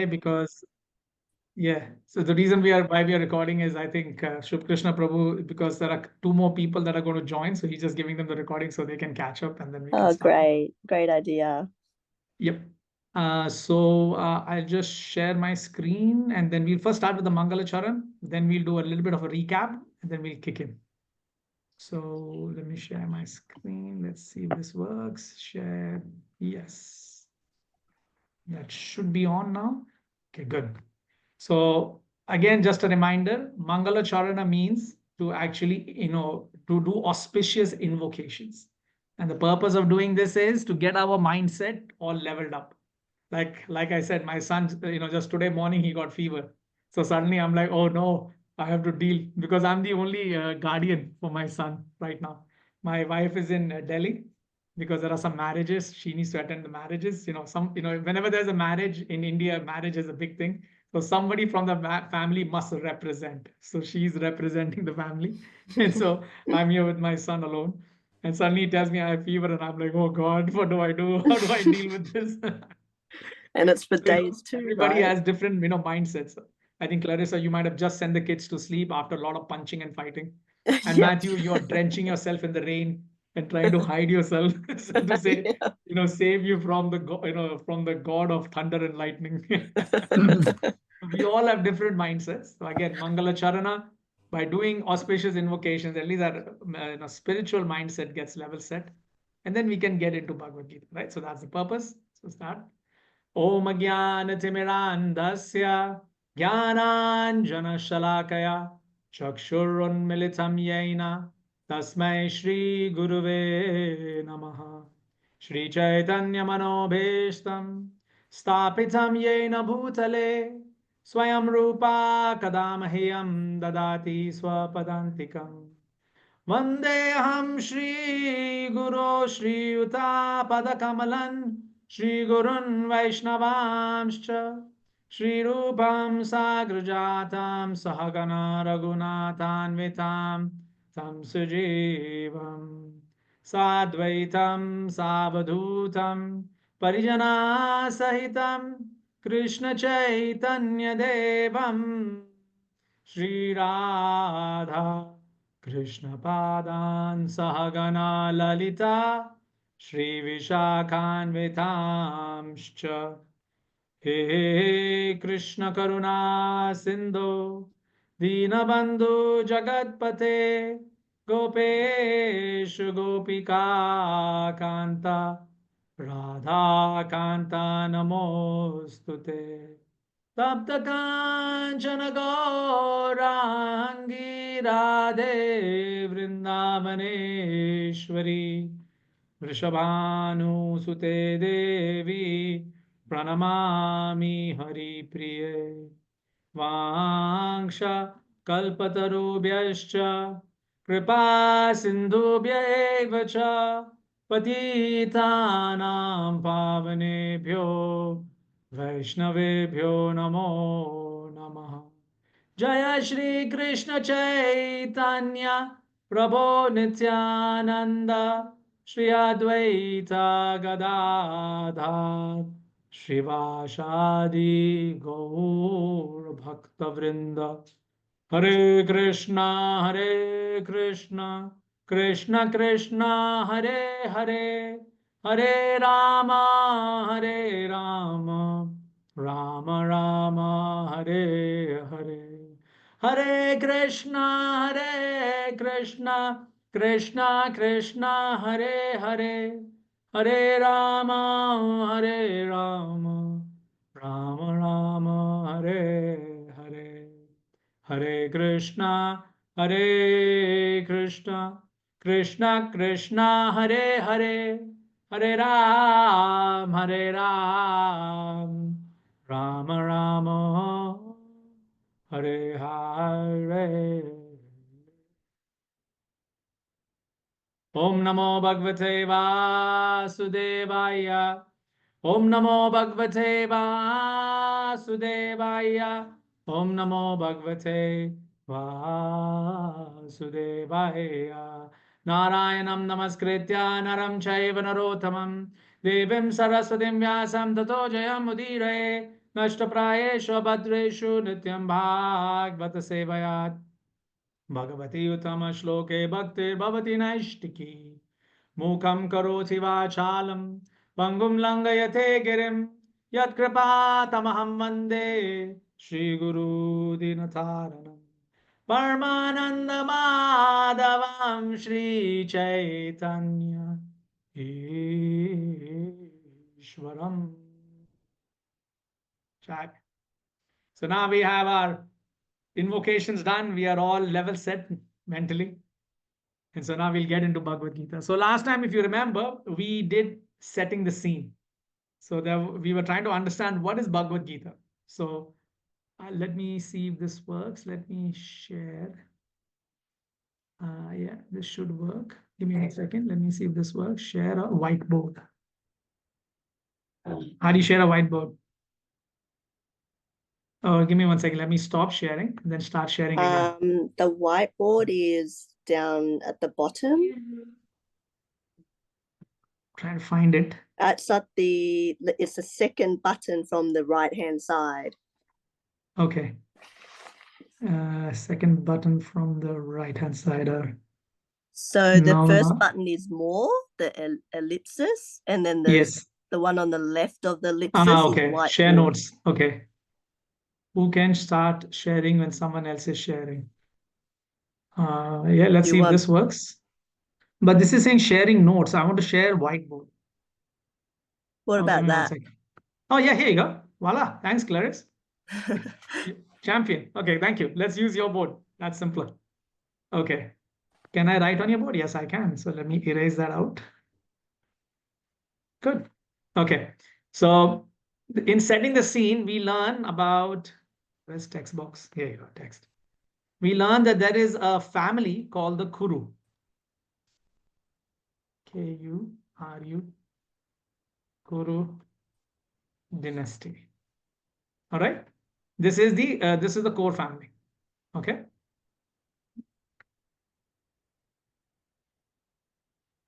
today because yeah. So the reason why we are recording is I think Shubh Krishna Prabhu, because there are two more people that are going to join, so he's just giving them the recording so they can catch up and then we can Oh, start. great idea. Yep. I'll just share my screen and then we'll first start with the Mangala Charan, then we'll do a little bit of a recap and then we'll kick in. So let me share my screen. Let's see if this works. Share. Yes. That should be on now. Okay, good. So again, just a reminder, Mangala Charana means to actually, to do auspicious invocations. And the purpose of doing this is to get our mindset all leveled up. Like I said, my son, just today morning he got fever. So suddenly I'm like, oh no, I have to deal because I'm the only guardian for my son right now. My wife is in Delhi because there are some marriages. She needs to attend the marriages. Whenever there's a marriage in India, marriage is a big thing. So somebody from the family must represent. So she's representing the family. And so I'm here with my son alone. And suddenly he tells me I have fever, and I'm like, oh God, what do I do? How do I deal with this? And it's for So, days too, everybody right? has different, mindsets. I think, Clarissa, you might have just sent the kids to sleep after a lot of punching and fighting. And Yep. Matthew, you're drenching yourself in the rain and trying to hide yourself to say, Yeah. save you from from the God of thunder and lightning. We all have different mindsets. So again, Mangala Charana, by doing auspicious invocations, at least our spiritual mindset gets level set. And then we can get into Bhagavad Gita, right? So that's the purpose. So start. Om Jnanatimirandhasya Jnananjanashalakaya Chakshurunmilitam Yena Tasmai Shri Guruve Namaha Shri Chaitanya Manobhishtam Stapitam Yena Bhutale Swayam Rupa Kadamahyam Dadati Swapadantikam Vandeham Shri Guru Shri Yuta Padakamalan Shri Gurun Vaishnavamscha Shri Rupam Sagrajatam Sahagana Raghunathanvitam Tam Sujeevam Sadvaitam Savadhutam Parijana Sahitam Krishna Chaitanya Devam Shri Radha Krishna Padan Sahagana Lalita Shri Vishakhanvitamscha He Krishna Karuna Sindhu Dinabandhu Jagatpate Gopesh Gopika Kanta Radha Kanta Namostute Tapta Kanchana Gaurangi Radhe Vrindavaneshwari Vrishabhanusute Devi Pranamami Hari Priye Vangsha Kalpatarubhyascha Kripa Sindhubhya eva cha Patitanam Pavanebhyo Vaishnavebhyo Namo Namaha Jaya Shri Krishna Chaitanya Prabhu Nityananda Shri Advaita Gadadhar Shivashadi Gaur Bhakta Vrinda Hare Krishna Krishna Krishna Hare Hare Hare Rama Rama Rama Hare Hare Hare Krishna Krishna Krishna Hare Hare Hare Rama Rama Rama Hare Hare Hare Krishna Krishna Krishna Hare Hare Hare Ram Rama Rama Hare Hare Om Namo Bhagavate Vasudevaya Om Namo Bhagavate Vasudevaya Om Namo Bhagavate Vasudevaya Narayanam Namaskritya Naram Chaiva Narottamam Devim Saraswatim Vyasam Tato Jayam Udire Nashtaprayeshu Bhadreshu Nityam Bhagavata Sevayat Bhagavati Uttama Shloke Bhaktir Bhavati Naishtiki Mukam Karoti Vachalam Pangum Langayate Girim Yat Kripatamaham Vande Shri Guru Dinataranam Paramananda Madhavam Shri Chaitanya Ishwaram. Check. So now we have our invocations done. We are all level set mentally. And so now we'll get into Bhagavad Gita. So last time, if you remember, we did setting the scene. So there, we were trying to understand what is Bhagavad Gita. So let me see if this works. Let me share. Yeah, this should work. Give me 1 second. Let me see if this works. Share a whiteboard. How do you share a whiteboard? Oh, give me 1 second. Let me stop sharing and then start sharing again. The whiteboard is down at the bottom. Trying to find it. It's the second button from the right-hand side. Okay. Second button from the right-hand side. So the No, first no. button is more, the ellipsis, and then Yes. the one on the left of the ellipsis Okay. is whiteboard. Share notes. Okay. Who can start sharing when someone else is sharing? Yeah, let's see if this works. But this is saying sharing notes. I want to share whiteboard. What about that? Oh, yeah, here you go. Voila. Thanks, Clarice. Champion. Okay, thank you. Let's use your board. That's simpler. Okay. Can I write on your board? Yes, I can. So let me erase that out. Good. Okay. So in setting the scene, we learn about, where's text box? Here you go, text. We learn that there is a family called the Kuru. K-U-R-U, Kuru dynasty. All right. This is the core family. Okay.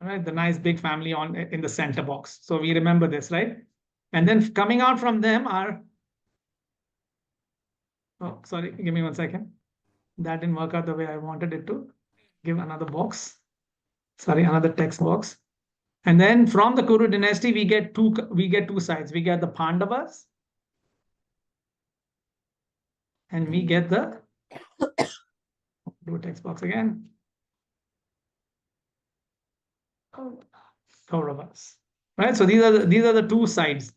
All right. The nice big family in the center box. So we remember this, right? And then coming out from them are, oh, sorry, give me 1 second. That didn't work out the way I wanted it to. Give another box. Sorry, another text box. And then from the Kuru dynasty, we get two sides. We get the Pandavas, and we get the do text box again. Kauravas. Right. So these are the two sides.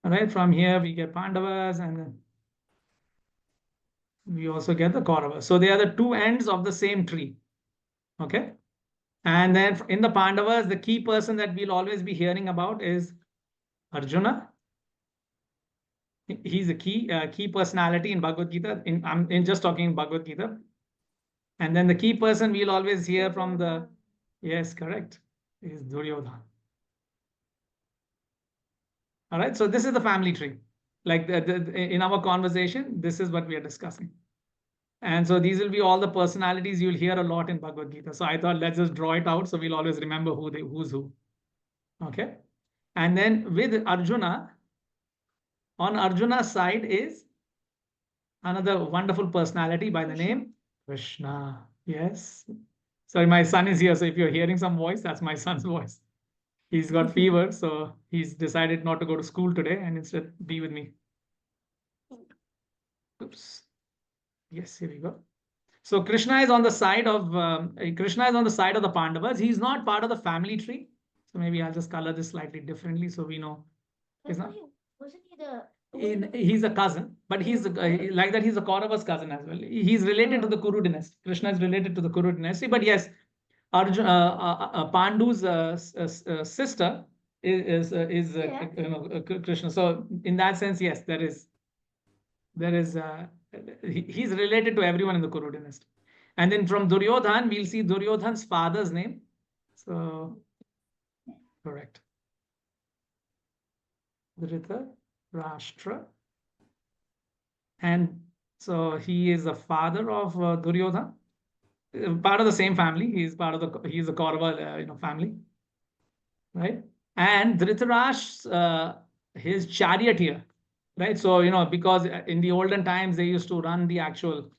All right. From here we get Pandavas, and then we also get the Kauravas. So they are the two ends of the same tree. Okay. And then in the Pandavas, the key person that we'll always be hearing about is Arjuna. He's a key personality in Bhagavad Gita. I'm just talking Bhagavad Gita. And then the key person we'll always hear from the, yes, correct, is Duryodhana. All right. So this is the family tree. Like in our conversation, this is what we are discussing. And so these will be all the personalities you'll hear a lot in Bhagavad Gita. So I thought let's just draw it out so we'll always remember who's who. Okay. And then with Arjuna, on Arjuna's side is another wonderful personality by the name Krishna. Yes. Sorry, my son is here. So if you're hearing some voice, that's my son's voice. He's got fever, so he's decided not to go to school today and instead be with me. Oops. Yes, here we go. So Krishna is on the side of the Pandavas. He's not part of the family tree. So maybe I'll just color this slightly differently so we know. Wasn't he he's a cousin, but he's like that. He's a Kauravas cousin as well. He's related to the Kuru dynasty. Krishna is related to the Kuru dynasty, but yes, Pandu's sister is Krishna. So in that sense, yes, he's related to everyone in the Kuru dynasty. And then from Duryodhan, we'll see Duryodhan's father's name. So correct. Dhritarashtra. And so he is the father of Duryodhana, part of the same family. He's a Kaurava family, right? And Dhritarashtra's his charioteer right? So, because in the olden times, they used to run the actual,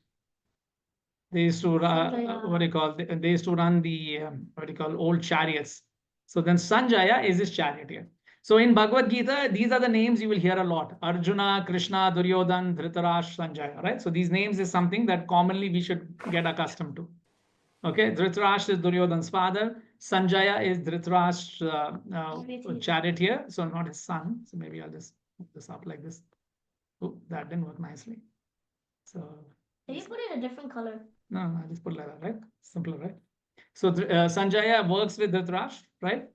they used to, what do you call, they used to run the, what do you call, old chariots. So then Sanjaya is his charioteer. So in Bhagavad Gita, these are the names you will hear a lot: Arjuna, Krishna, Duryodhan, Dhritarash, Sanjaya, right? So these names is something that commonly we should get accustomed to. Okay, Dhritarashtra is Duryodhan's father. Sanjaya is Dhritarashtra's charioteer, so not his son. So maybe I'll just put this up like this. Oh, that didn't work nicely. So Did you put it a different color? no, I just put like that, right? Simpler, right? So Sanjaya works with Dhritarashtra, right?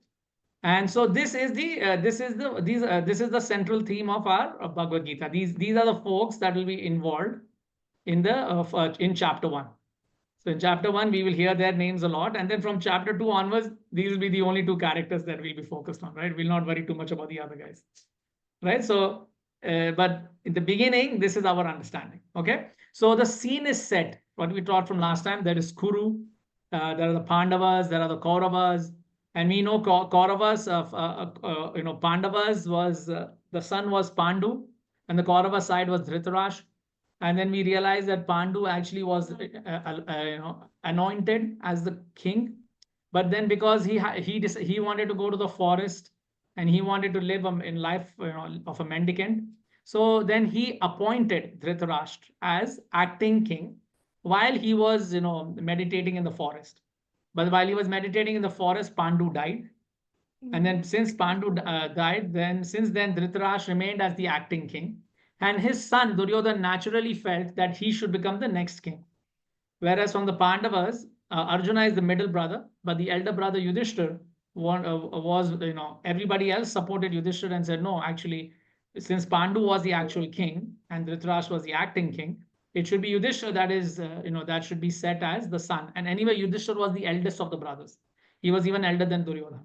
And so this is the central theme of our Bhagavad Gita. These are the folks that will be involved in the in chapter 1. So in chapter 1, we will hear their names a lot. And then from chapter 2 onwards, these will be the only two characters that we'll be focused on, right? We'll not worry too much about the other guys, right? So, but in the beginning, this is our understanding, okay? So the scene is set, what we taught from last time, there is Kuru, there are the Pandavas, there are the Kauravas, and we know Kauravas of, Pandavas was, the son was Pandu, and the Kaurava side was Dhritarashtra. And then we realized that Pandu actually was anointed as the king, but then because he wanted to go to the forest and he wanted to live in life of a mendicant, so then he appointed Dhritarashtra as acting king while he was meditating in the forest. But while he was meditating in the forest, Pandu died. And then since Pandu died, then since then Dhritarashtra remained as the acting king. And his son Duryodhana naturally felt that he should become the next king. Whereas from the Pandavas, Arjuna is the middle brother, but the elder brother Yudhishthir was, everybody else supported Yudhishthir and said, no, actually, since Pandu was the actual king and Dhritarashtra was the acting king, it should be Yudhishthir that is, that should be set as the son. And anyway, Yudhishthir was the eldest of the brothers. He was even elder than Duryodhana.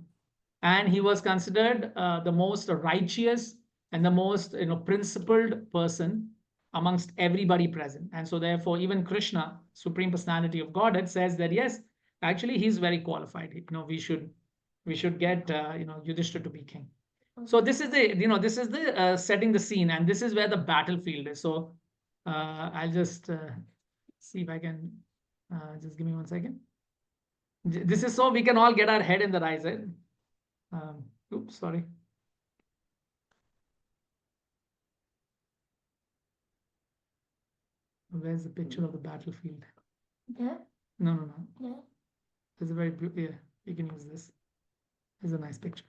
And he was considered the most righteous and the most principled person amongst everybody present. And so therefore even Krishna, Supreme Personality of Godhead, says that yes, actually he's very qualified. We should get Yudhishthira to be king. So this is the setting the scene, and this is where the battlefield is. So I'll just see if I can just give me 1 second. This is so we can all get our head in the right side. Oops, sorry. Where's the picture of the battlefield? Yeah. No. Yeah. There's a very beautiful, yeah, you can use this. This is a nice picture.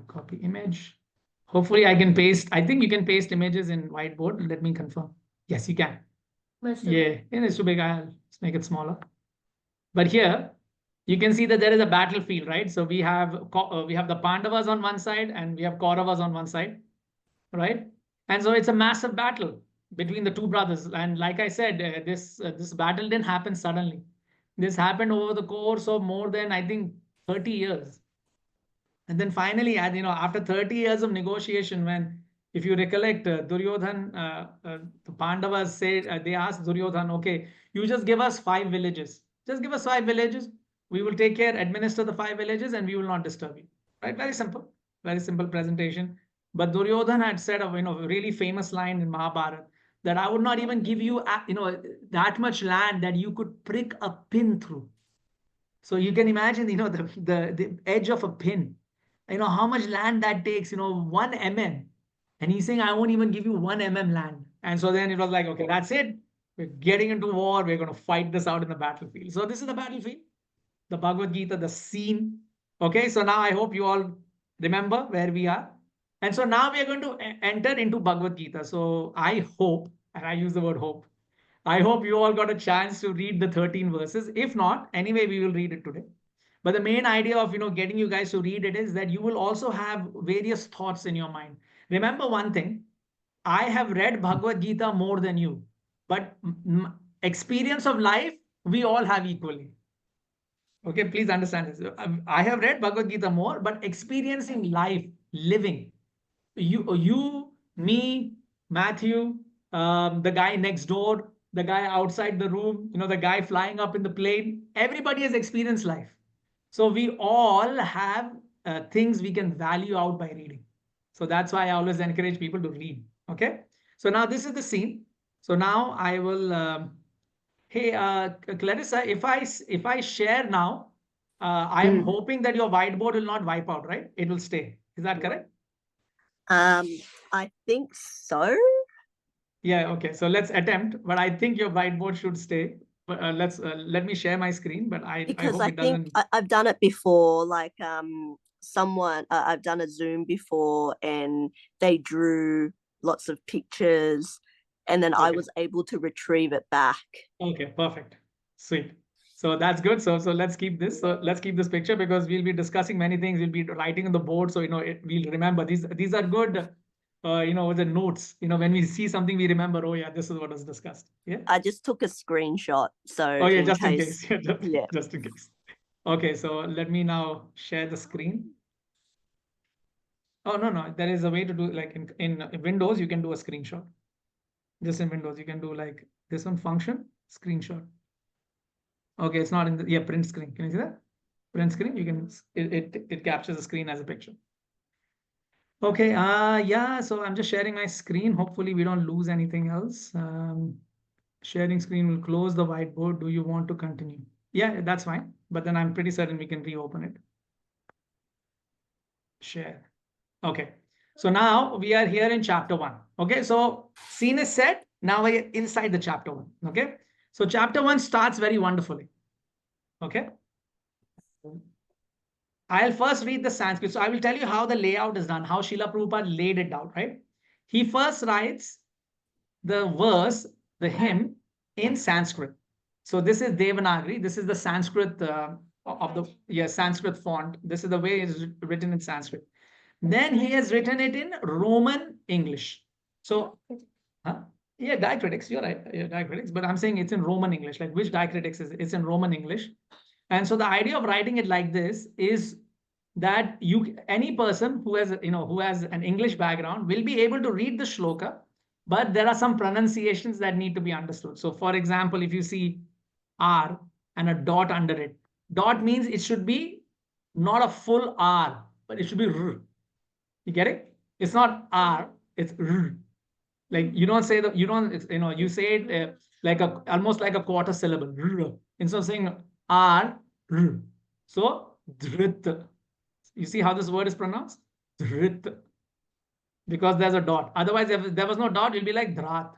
Copy image. Hopefully I can paste. I think you can paste images in whiteboard. Let me confirm. Yes, you can. Yeah, it's too big. I'll make it smaller. But here, you can see that there is a battlefield, right? So we have the Pandavas on one side and we have Kauravas on one side, right? And so it's a massive battle between the two brothers. And like I said, this battle didn't happen suddenly. This happened over the course of more than, I think, 30 years. And then finally, after 30 years of negotiation, when, if you recollect, Duryodhan, the Pandavas said, they asked Duryodhan, okay, you just give us 5 villages. Just give us 5 villages. We will take care, administer the 5 villages, and we will not disturb you. Right? Very simple presentation. But Duryodhan had said a really famous line in Mahabharata that I would not even give you that much land that you could prick a pin through. So you can imagine the edge of a pin. How much land that takes. 1 mm, and he's saying I won't even give you 1 mm land. And so then it was like, okay, that's it. We're getting into war. We're going to fight this out in the battlefield. So this is the battlefield, the Bhagavad Gita, the scene. Okay, so now I hope you all remember where we are. And so now we are going to enter into Bhagavad Gita. So I hope, and I use the word hope, I hope you all got a chance to read the 13 verses. If not, anyway, we will read it today. But the main idea of getting you guys to read it is that you will also have various thoughts in your mind. Remember one thing, I have read Bhagavad Gita more than you, but experience of life, we all have equally. Okay, please understand this. I have read Bhagavad Gita more, but experiencing life, living, you, me, Matthew, the guy next door, the guy outside the room, the guy flying up in the plane, everybody has experienced life. So we all have things we can value out by reading. So that's why I always encourage people to read. Okay. So now this is the scene. So now I will, hey, Clarissa, if I share now, I am hoping that your whiteboard will not wipe out, right? It will stay. Is that correct? I think so. Yeah. Okay. So let's attempt, but I think your whiteboard should stay. But let me share my screen. But I Because hope I it think doesn't. I've done it before, like someone I've done a Zoom before and they drew lots of pictures and then I Okay. was able to retrieve it back. Okay, perfect. Sweet. So that's good. So let's keep this. So let's keep this picture because we'll be discussing many things. We'll be writing on the board. So we'll remember these are good. The notes. When we see something, we remember. Oh yeah, this is what was discussed. Yeah. I just took a screenshot, so Oh yeah, in just in case. case. Yeah, Yeah. just in case. Okay, so let me now share the screen. Oh no, there is a way to do like in Windows you can do a screenshot. Just in Windows you can do like this one function screenshot. Okay, it's not in the print screen. Can you see that? Print screen, you can it captures the screen as a picture. Okay, yeah, so I'm just sharing my screen. Hopefully we don't lose anything else. Sharing screen will close the whiteboard. Do you want to continue? Yeah, that's fine. But then I'm pretty certain we can reopen it. Share. Okay. So now we are here in chapter 1. Okay, so scene is set. Now we are inside the chapter 1. Okay. So chapter 1 starts very wonderfully. Okay. I'll first read the Sanskrit. So I will tell you how the layout is done, how Srila Prabhupada laid it out, right? He first writes the verse, the hymn in Sanskrit. So this is Devanagari. This is the Sanskrit of the Sanskrit font. This is the way it's written in Sanskrit. Then he has written it in Roman English. So, yeah, diacritics. You're right. Yeah, diacritics. But I'm saying it's in Roman English. Like which diacritics is it's in Roman English. And so the idea of writing it like this is that any person who has an English background will be able to read the shloka, but there are some pronunciations that need to be understood. So for example, if you see R and a dot under it, dot means it should be not a full R, but it should be R. You get it? It's not R, it's R. Like you don't say you say it like almost like a quarter syllable. R. Instead of saying R, R. So dhrit. You see how this word is pronounced? Dhrit. Because there's a dot. Otherwise, if there was no dot, it'll be like dhrat.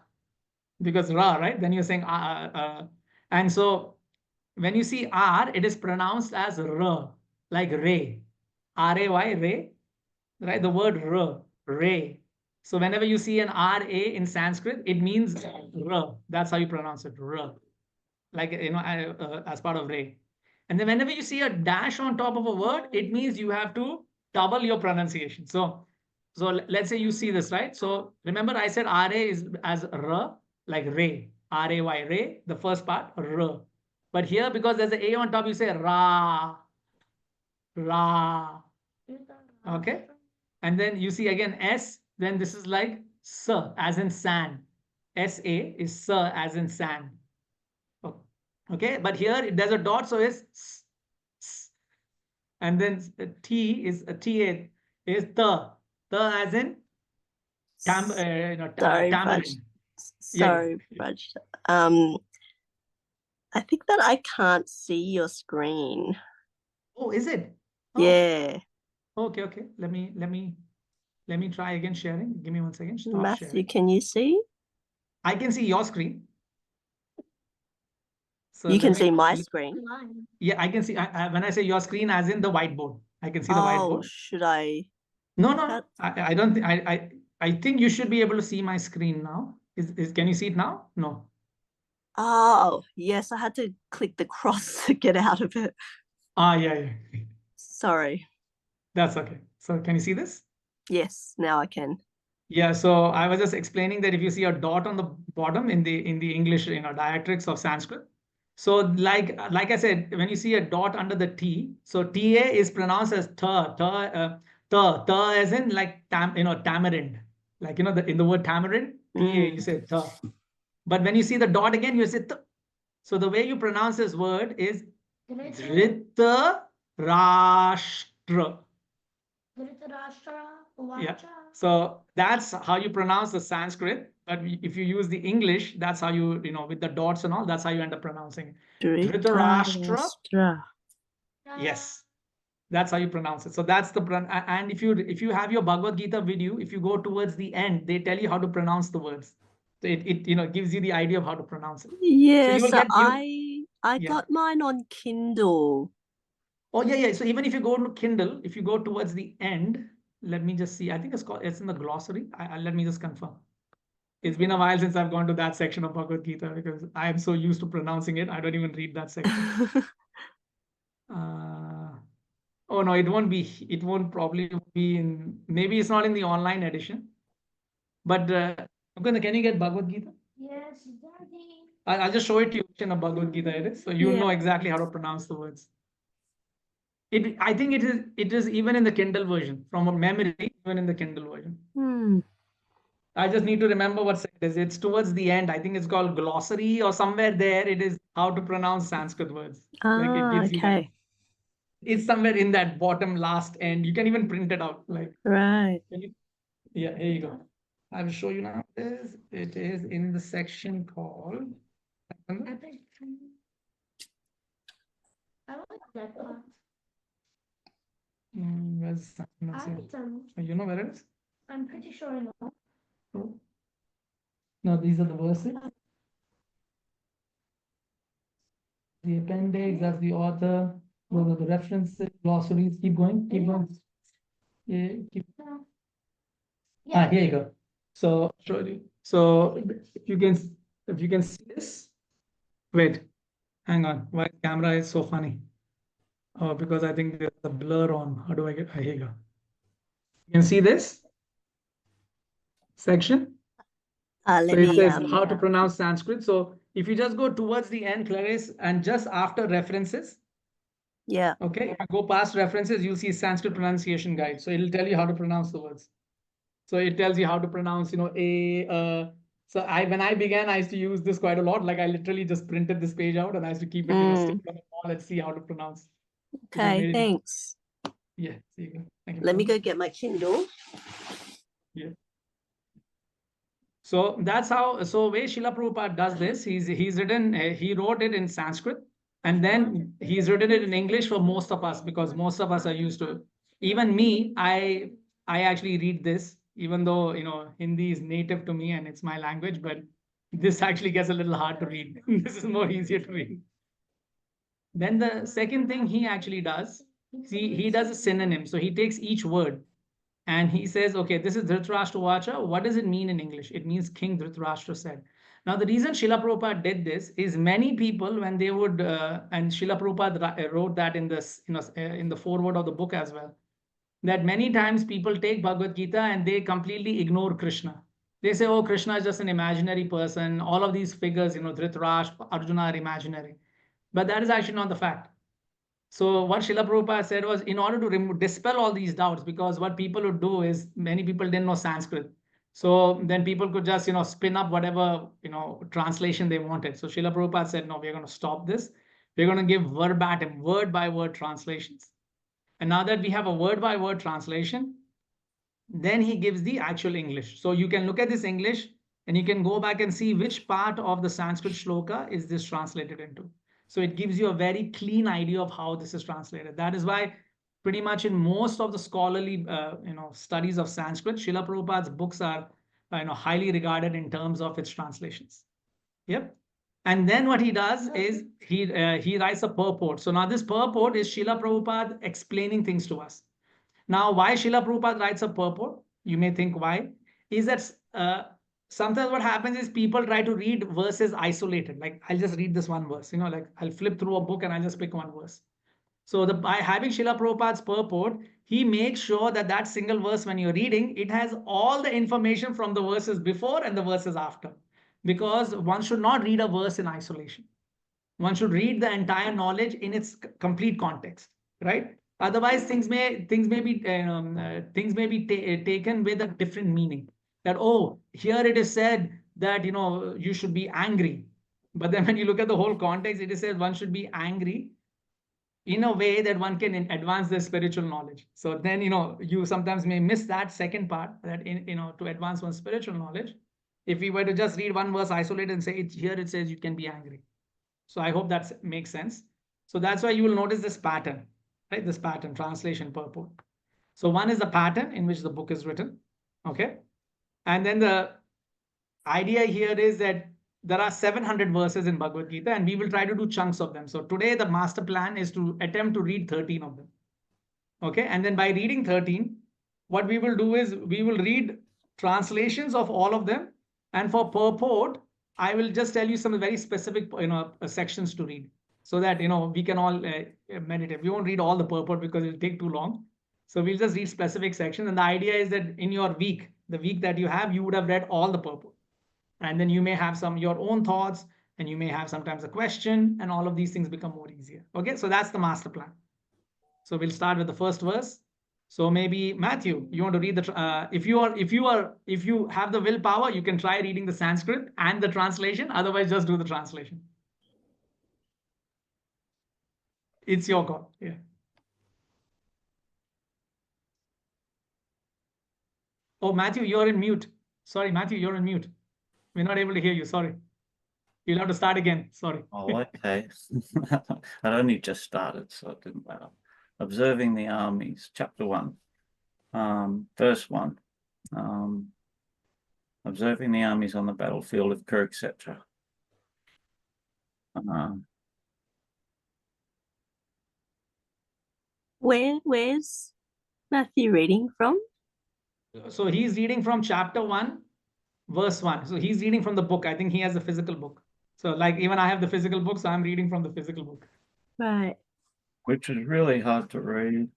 Because ra, right? Then you're saying and so when you see R, it is pronounced as R, like Ray. R-A-Y, Ray, right? The word R, Ray. So whenever you see an R-A in Sanskrit, it means R. That's how you pronounce it, R. Like, as part of Ray. And then whenever you see a dash on top of a word, it means you have to double your pronunciation. So let's say you see this, right? So remember I said RA is as R, like Ray, R-A-Y, Ray, the first part, R. But here, because there's an A on top, you say Ra, Ra. Okay. And then you see again S, then this is like S, as in sand. S-A is S, as in sand. Okay, but here there's a dot, so it's S, S. And then T is a T-A is the as in Sorry, tamarind. Raj. Sorry, Raj. I think that I can't see your screen. Oh, is it? Oh. Yeah. Okay. Let me try again sharing. Give me 1 second. Stop Matthew, sharing. can you see? I can see your screen. So you can see my screen. Yeah, I can see. When I say your screen, as in the whiteboard, I can see the whiteboard. Should I? No. I don't think. I think you should be able to see my screen now. Can you see it now? No. Oh, yes. I had to click the cross to get out of it. Yeah. Sorry. That's okay. So can you see this? Yes, now I can. Yeah, so I was just explaining that if you see a dot on the bottom in the English diacritics of Sanskrit, so like I said, when you see a dot under the T, so TA is pronounced as ta as in like tamarind, like in the word tamarind, TA you say ta, but when you see the dot again you say t. So the way you pronounce this word is Dhritarashtra. Dhritarashtra, Yeah. Uvacha. So that's how you pronounce the Sanskrit. But if you use the English, that's how you with the dots and all, that's how you end up pronouncing it. Dhritarashtra. Dhritarashtra. Yes. That's how you pronounce it. So that's the and if you have your Bhagavad Gita video, if you go towards the end, they tell you how to pronounce the words. So it gives you the idea of how to pronounce it. Yeah, you will so get I Yeah. got mine on Kindle. Oh yeah. So even if you go to Kindle, if you go towards the end, let me just see. I think it's in the glossary. Let me just confirm. It's been a while since I've gone to that section of Bhagavad Gita because I am so used to pronouncing it. I don't even read that section. Oh no, it won't be. It won't probably be in. Maybe it's not in the online edition. But can you get Bhagavad Gita? Yes, Daddy. I'll just show it to you in a Bhagavad Gita it is, so you'll Yeah. know exactly how to pronounce the words. I think it is even in the Kindle version from a memory, even in the Kindle version. I just need to remember what it is. It's towards the end. I think it's called glossary or somewhere there. It is how to pronounce Sanskrit words. Like it gives you that. Okay. It's somewhere in that bottom last end. You can even print it out. Like Right. yeah, here you go. I will show you now. It is in the section called. I bet. I don't like that part. Where's the I haven't done. You know where it is? I'm pretty sure I know. Oh. No, these are the verses. The appendix, that's the author. Those are the references, glossaries. Keep going. Keep going. Yeah, keep. Yeah. Here you go. So show you. So if you can see this. Wait, hang on. Why camera is so funny? Oh, because I think there's a blur on. How do I get? Here you go. You can see this section. So Let it me says how to pronounce Sanskrit. So if you just go towards the end, Clarice, and just after references, yeah. okay, if you go past references, you'll see Sanskrit pronunciation guide. So it'll tell you how to pronounce the words. So it tells you how to pronounce, So when I began, I used to use this quite a lot. Like I literally just printed this page out and I used to keep it, stick it on the wall and see how to pronounce. Okay, thanks. Yeah, see you go. Thank you. Let me go get my Kindle. Yeah. So that's how. So way Srila Prabhupada does this. He's written. He wrote it in Sanskrit, and then he's written it in English for most of us because most of us are used to it. Even me, I actually read this, even though Hindi is native to me and it's my language, but this actually gets a little hard to read. This is more easier to read. Then the second thing he actually does, see, he does a synonym. So he takes each word and he says, okay, this is Dhritarashtra Vacha. What does it mean in English? It means King Dhritarashtra said. Now, the reason Srila Prabhupada did this is many people, when they would, and Srila Prabhupada wrote that in this, in the foreword of the book as well, that many times people take Bhagavad Gita and they completely ignore Krishna. They say, oh, Krishna is just an imaginary person. All of these figures, Dhritarashtra, Arjuna are imaginary. But that is actually not the fact. So what Srila Prabhupada said was, in order to dispel all these doubts, because what people would do is many people didn't know Sanskrit. So then people could just, spin up whatever, translation they wanted. So Srila Prabhupada said, no, we're going to stop this. We're going to give verbatim, word by word translations. And now that we have a word by word translation, then he gives the actual English. So you can look at this English and you can go back and see which part of the Sanskrit shloka is this translated into. So it gives you a very clean idea of how this is translated. That is why pretty much in most of the scholarly studies of Sanskrit, Srila Prabhupada's books are highly regarded in terms of its translations. Yep. And then what he does is he writes a purport. So now this purport is Srila Prabhupada explaining things to us. Now, why Srila Prabhupada writes a purport? You may think why. Is that sometimes what happens is people try to read verses isolated. Like I'll just read this one verse, like I'll flip through a book and I'll just pick one verse. So by having Srila Prabhupada's purport, he makes sure that that single verse, when you're reading, it has all the information from the verses before and the verses after. Because one should not read a verse in isolation. One should read the entire knowledge in its complete context, right? Otherwise, things may be taken with a different meaning. That here it is said that you should be angry, but then when you look at the whole context, it is said one should be angry in a way that one can advance their spiritual knowledge. So then, you sometimes may miss that second part, that to advance one's spiritual knowledge. If we were to just read one verse isolated and say here it says you can be angry. So I hope that makes sense. So that's why you will notice this pattern, right? This pattern, translation, purport. So one is the pattern in which the book is written, okay? And then the idea here is that there are 700 verses in Bhagavad Gita, and we will try to do chunks of them. So today the master plan is to attempt to read 13 of them. Okay, and then by reading 13, what we will do is we will read translations of all of them, and for purport, I will just tell you some very specific sections to read, so that we can all meditate. We won't read all the purport because it will take too long. So we'll just read specific sections, and the idea is that in your week, the week that you have, you would have read all the purport. And then you may have some your own thoughts, and you may have sometimes a question, and all of these things become more easier. Okay, so that's the master plan. So we'll start with the first verse. So maybe Matthew, you want to read the if you have the willpower, you can try reading the Sanskrit and the translation. Otherwise, just do the translation. It's your call. Yeah. Oh, Matthew, you're in mute. Sorry, Matthew, you're in mute. We're not able to hear you. Sorry. You'll have to start again. Sorry. Oh, okay. I'd only just started, so it didn't matter. Observing the Armies, Chapter 1, verse 1. Observing the armies on the battlefield of Kurukshetra. Where's Matthew reading from? So he's reading from Chapter 1, verse 1. So he's reading from the book. I think he has a physical book. So like even I have the physical book, so I'm reading from the physical book. Right. Which is really hard to read.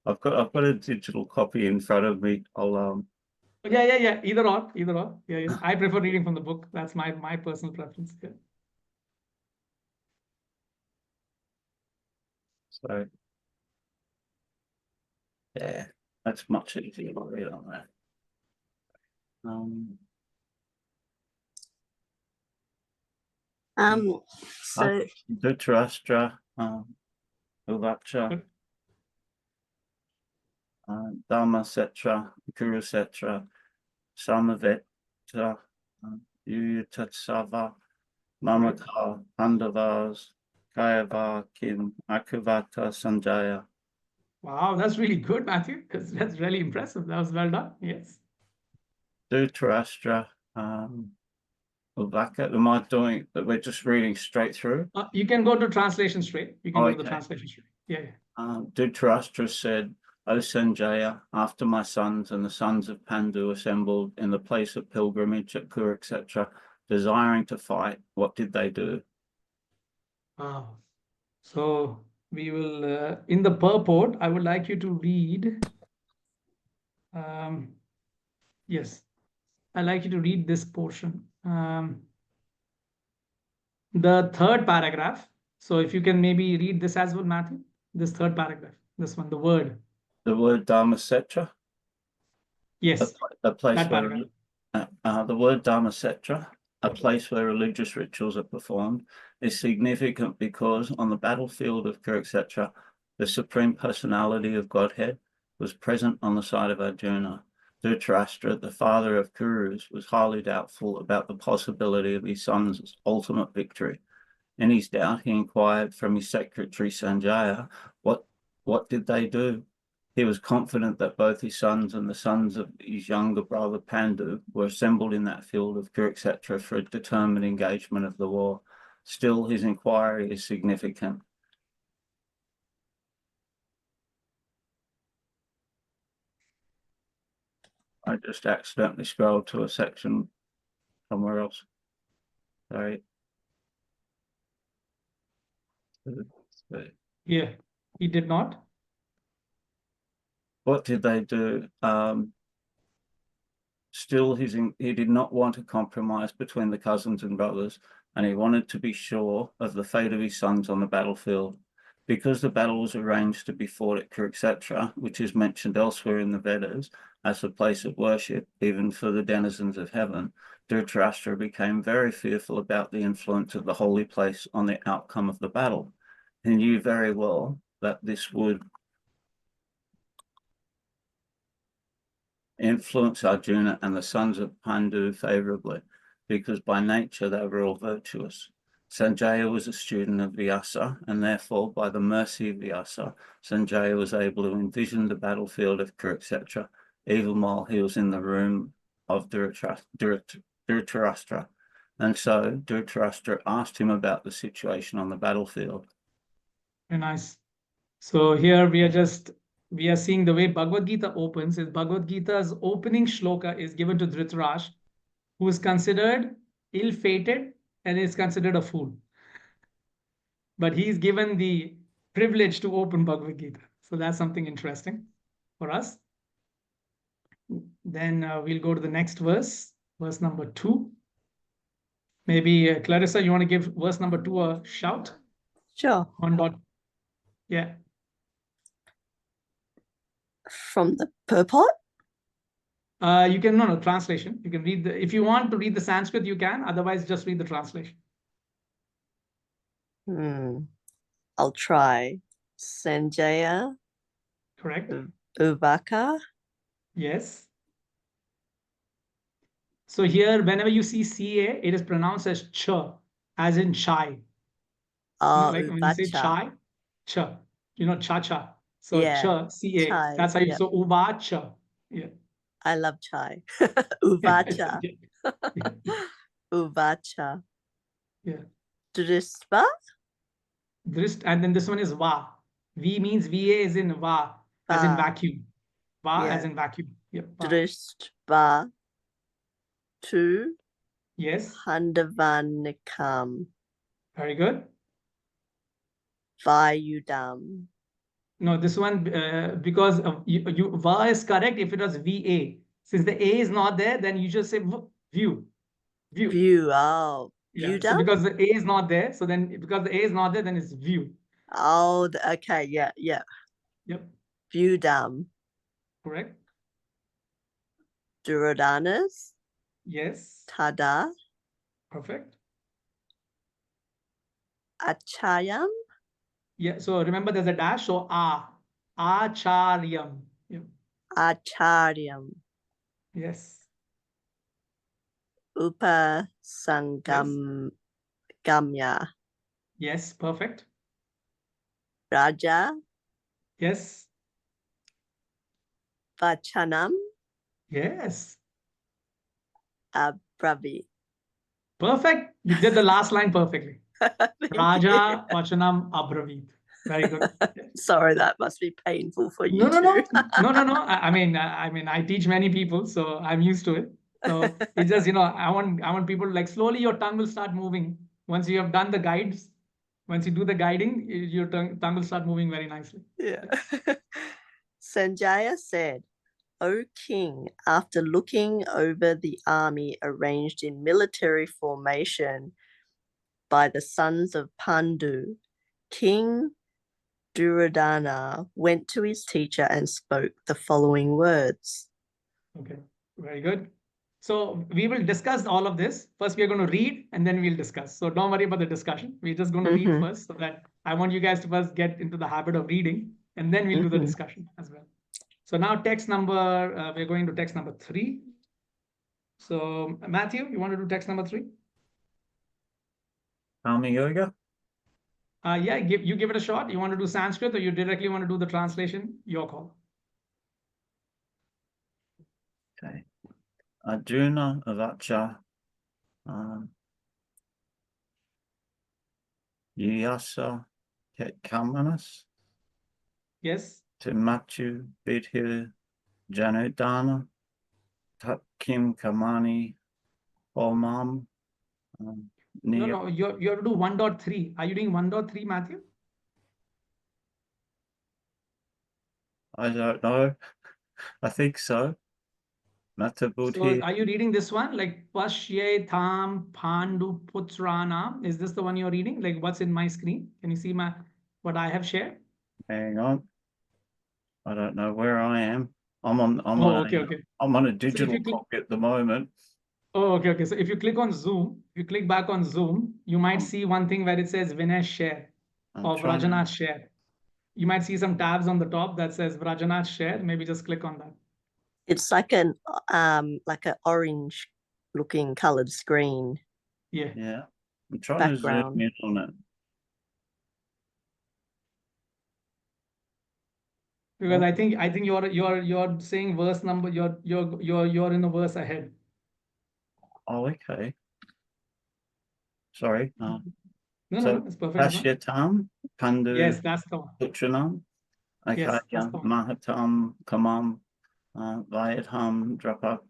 I've got a digital copy in front of me. I'll Yeah. Either or. Yeah. I prefer reading from the book. That's my personal preference. Yeah. So yeah, that's much easier to read on that. So Dhritarashtra, Uvacha, Dharmasetra, Kurusetra, Samaveta, Yuyatatsava, Mamaka, Pandavas, Kayava, Kim, Akuvata, Sanjaya. Wow, that's really good, Matthew, because that's really impressive. That was well done. Yes. Dhritarashtra, Uvaka. Am I doing that? We're just reading straight through. You can go to translation straight. You can go to the translation straight. Yeah. Dhritarashtra said, O Sanjaya, after my sons and the sons of Pandu assembled in the place of pilgrimage at Kurukshetra, desiring to fight, what did they do? Wow. So we will, in the purport, I would like you to read. Yes, I'd like you to read this portion. The third paragraph. So if you can maybe read this as well, Matthew, this third paragraph, this one, the word. The word Dharmasetra? Yes. A place where the word Dharmasetra, a place where religious rituals are performed, is significant because on the battlefield of Kurukshetra, the Supreme Personality of Godhead was present on the side of Arjuna. Dhritarashtra, the father of Kurus, was highly doubtful about the possibility of his son's ultimate victory. In his doubt, he inquired from his secretary Sanjaya, what did they do? He was confident that both his sons and the sons of his younger brother Pandu were assembled in that field of Kurukshetra for a determined engagement of the war. Still, his inquiry is significant. I just accidentally scrolled to a section somewhere else. Sorry. Yeah, he did not. What did they do? Still, he did not want to compromise between the cousins and brothers, and he wanted to be sure of the fate of his sons on the battlefield. Because the battle was arranged to be fought at Kurukshetra, which is mentioned elsewhere in the Vedas as a place of worship, even for the denizens of heaven, Dhritarashtra became very fearful about the influence of the holy place on the outcome of the battle. he knew very well that this would influence Arjuna and the sons of Pandu favorably, because by nature they were all virtuous. Sanjaya was a student of Vyasa, and therefore, by the mercy of Vyasa, Sanjaya was able to envision the battlefield of Kurukshetra, even while he was in the room of Dhritarashtra. And so Dhritarashtra asked him about the situation on the battlefield. Very nice. So here we are seeing the way Bhagavad Gita opens. Is Bhagavad Gita's opening shloka is given to Dhritarashtra, who is considered ill-fated and is considered a fool. But he is given the privilege to open Bhagavad Gita. So that's something interesting for us. Then we'll go to the next verse number 2. Maybe Clarissa, you want to give verse number 2 a shout? Sure. Yeah. From the purport? You can, no, translation. You can read if you want to read the Sanskrit, you can. Otherwise, just read the translation. I'll try. Sanjaya Correct. Uvaka. Yes. So here, whenever you see CA, it is pronounced as ch, as in chai. Like when you say chai, ch, cha-cha. So Yeah, ch, CA. chai, That's how you, yep. so uvacha. Yeah. I love chai. Uvacha. Uvacha. Yeah. Drispa. And then this one is va. V means VA is in va, as in vacuum. Va as in vacuum. Yep. Drispa. Tu. Yes. Handavanikam. Very good. Vayudam. No, this one, because va is correct if it was VA. Since the A is not there, then you just say view. View. Oh, yeah. So because the A is not there, so then because the A is not there, then it's view. Oh, okay. Yeah. Yep. Viewdam. Correct. Duradanas. Yes. Tada. Perfect. Achayam. Yeah. So remember, there's a dash. So acharyam. Yep. Acharyam. Yes. Upasangamya. Yes. Perfect. Raja. Yes. Vachanam. Yes. Abravit. Perfect. You did the last line perfectly. Raja Vachanam Abravit. Very good. Sorry, that must be painful for you. No. I mean, I teach many people, so I'm used to it. So it's just, I want people like slowly your tongue will start moving. Once you have done the guides, once you do the guiding, your tongue will start moving very nicely. Yeah. Sanjaya said, O king, after looking over the army arranged in military formation by the sons of Pandu, King Duryodhana went to his teacher and spoke the following words. Okay, very good. So we will discuss all of this. First, we are going to read and then we'll discuss. So don't worry about the discussion. We're just going to read first, so that I want you guys to first get into the habit of reading, and then we'll do the discussion as well. So now we're going to text number 3. So Matthew, you want to do text number 3? Karma Yoga? Yeah, you give it a shot. You want to do Sanskrit or you directly want to do the translation? Your call. Okay. Arjuna Avacha Yasa Kamanas Yes. Timachu Vidhir Janudana Kim Kamani Omam. No, you have to do 1.3. Are you doing 1.3, Matthew? I don't know. I think so. So are you reading this one? Like Pashye Tham Pandu Putrana? Is this the one you're reading? Like what's in my screen? Can you see what I have shared? Hang on. I don't know where I am. I'm on a digital clock at the moment. Oh, okay. So if you click on Zoom, if you click back on Zoom, you might see one thing where it says Vinesh share. I'm Or trying to- Vrajanath share. You might see some tabs on the top that says Vrajanath share. Maybe just click on that. It's like an orange looking colored screen Yeah. Yeah, I'm trying to zoom background. in on it. Because I think you're saying verse number, you're in a verse ahead. Oh, okay. Sorry. No, So no, it's perfect. Pashyatam, Pandu, Yes, that's the one. Putranam, okay, Yes, yeah, that's the one. Mahatam, Kamam, Vayadham, Drupada,